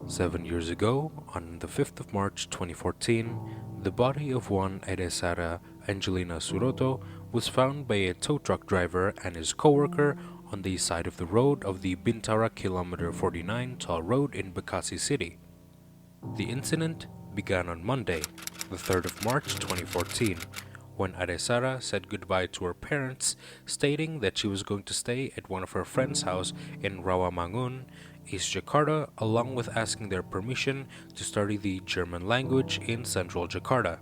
7 years ago, on the 5th of March 2014, the body of one Sara Angelina Suroto was found by a tow truck driver and his co-worker on the side of the road of the Bintara Kilometer 49 toll road in Bekasi City. The incident began on Monday, the 3rd of March 2014, when Sara said goodbye to her parents, stating that she was going to stay at one of her friend's house in Rawamangun, East Jakarta, along with asking their permission to study the German language in central Jakarta.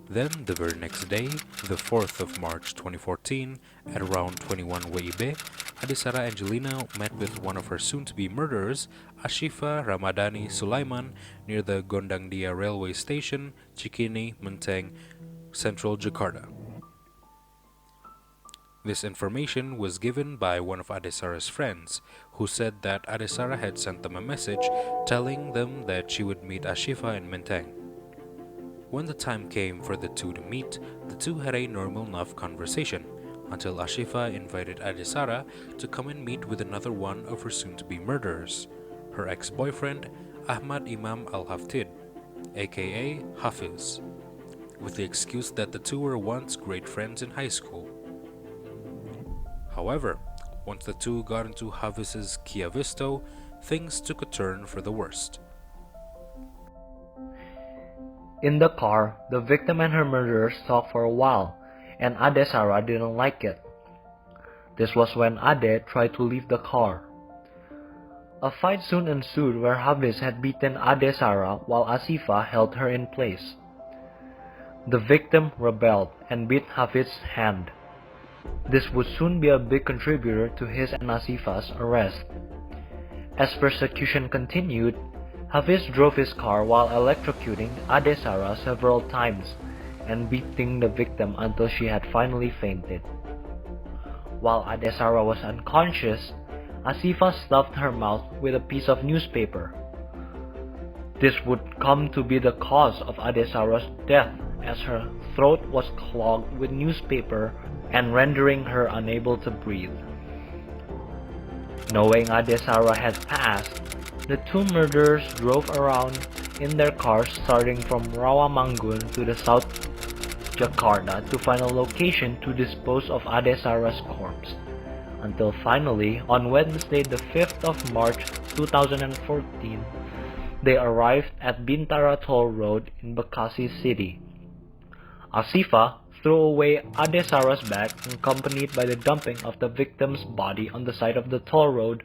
Then, the very next day, the 4th of March 2014, at around 21 WIB, Sara Angelina met with one of her soon-to-be murderers, Ashifa Ramadhani Sulaiman, near the Gondangdia railway station, Cikini, Menteng, central Jakarta. This information was given by one of Sara's friends, who said that Sara had sent them a message telling them that she would meet Ashifa in Menteng. When the time came for the two to meet, the two had a normal enough conversation, until Ashifa invited Sara to come and meet with another one of her soon-to-be murderers, her ex-boyfriend, Ahmad Imam Al-Haftid, aka Hafiz, with the excuse that the two were once great friends in high school. However, once the two got into Hafiz's Kia Visto, things took a turn for the worst. In the car, the victim and her murderers talked for a while, and Ade Sara didn't like it. This was when Ade tried to leave the car. A fight soon ensued where Hafiz had beaten Ade Sara while Asifa held her in place. The victim rebelled and beat Hafiz's hand. This would soon be a big contributor to his and Asifa's arrest. As persecution continued, Hafiz drove his car while electrocuting Ade Sara several times and beating the victim until she had finally fainted. While Ade Sara was unconscious, Asifa stuffed her mouth with a piece of newspaper. This would come to be the cause of Ade Sara's death, as her throat was clogged with newspaper and rendering her unable to breathe. Knowing Ade Sara had passed, the two murderers drove around in their cars starting from Rawamangun to the South Jakarta to find a location to dispose of Ade Sara's corpse, until finally, on Wednesday the 5th of March 2014, they arrived at Bintara Toll Road in Bekasi City. Asifa threw away Ade Sara's bag, accompanied by the dumping of the victim's body on the side of the toll road,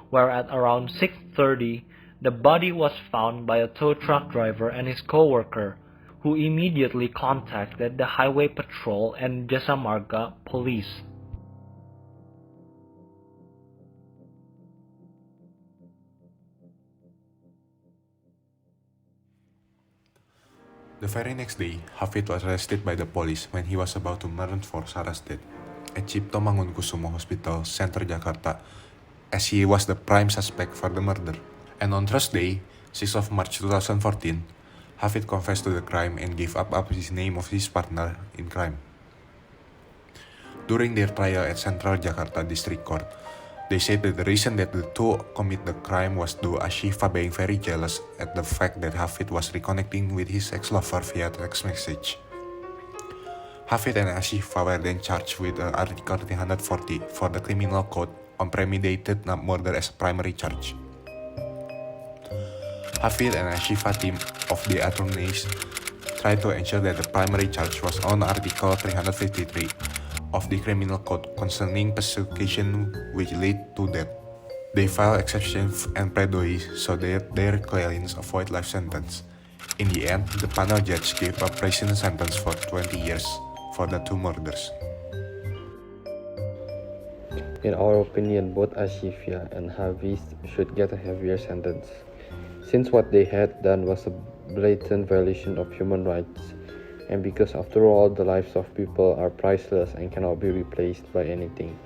where at around 6:30, the body was found by a tow truck driver and his co-worker, who immediately contacted the Highway Patrol and Jasa Marga police. The very next day, Hafid was arrested by the police when he was about to mourn for Sara's death at Cipto Mangunkusumo Hospital, Center Jakarta, as he was the prime suspect for the murder. And on Thursday, 6th of March 2014, Hafid confessed to the crime and gave up his name of his partner in crime. During their trial at Central Jakarta District Court, they said that the reason that the two commit the crime was due to Ashifa being very jealous at the fact that Hafid was reconnecting with his ex-lover via text message. Hafid and Ashifa were then charged with Article 340 for the Criminal Code on premeditated murder as a primary charge. Hafid and Ashifa team of the attorneys tried to ensure that the primary charge was on Article 353 of the Criminal Code concerning persecution which led to death. They filed exceptions and pleadoi so that their clients avoid life sentence. In the end, the panel judge gave a prison sentence for 20 years for the two murders. In our opinion, both Ashifia and Hafiz should get a heavier sentence, since what they had done was a blatant violation of human rights, and because after all, the lives of people are priceless and cannot be replaced by anything.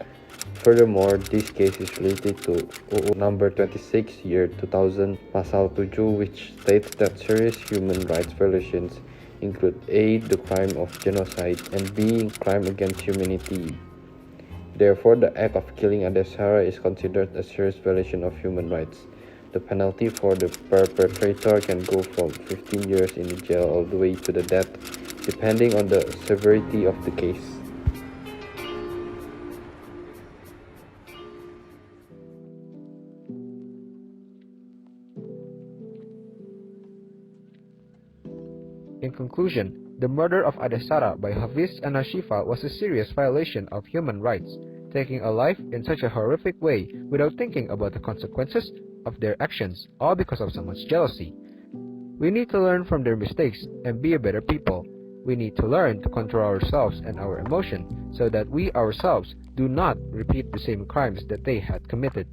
Furthermore, this case is related to UU number 26 year 2000 Pasal 7, which states that serious human rights violations include A. the crime of genocide, and B. crime against humanity. Therefore, the act of killing Ade Sara is considered a serious violation of human rights. The penalty for the perpetrator can go from 15 years in jail all the way to the death, depending on the severity of the case. In conclusion, the murder of Adesara by Hafiz and Ashifa was a serious violation of human rights, taking a life in such a horrific way without thinking about the consequences of their actions, all because of someone's jealousy. We need to learn from their mistakes and be a better people. We need to learn to control ourselves and our emotion so that we ourselves do not repeat the same crimes that they had committed.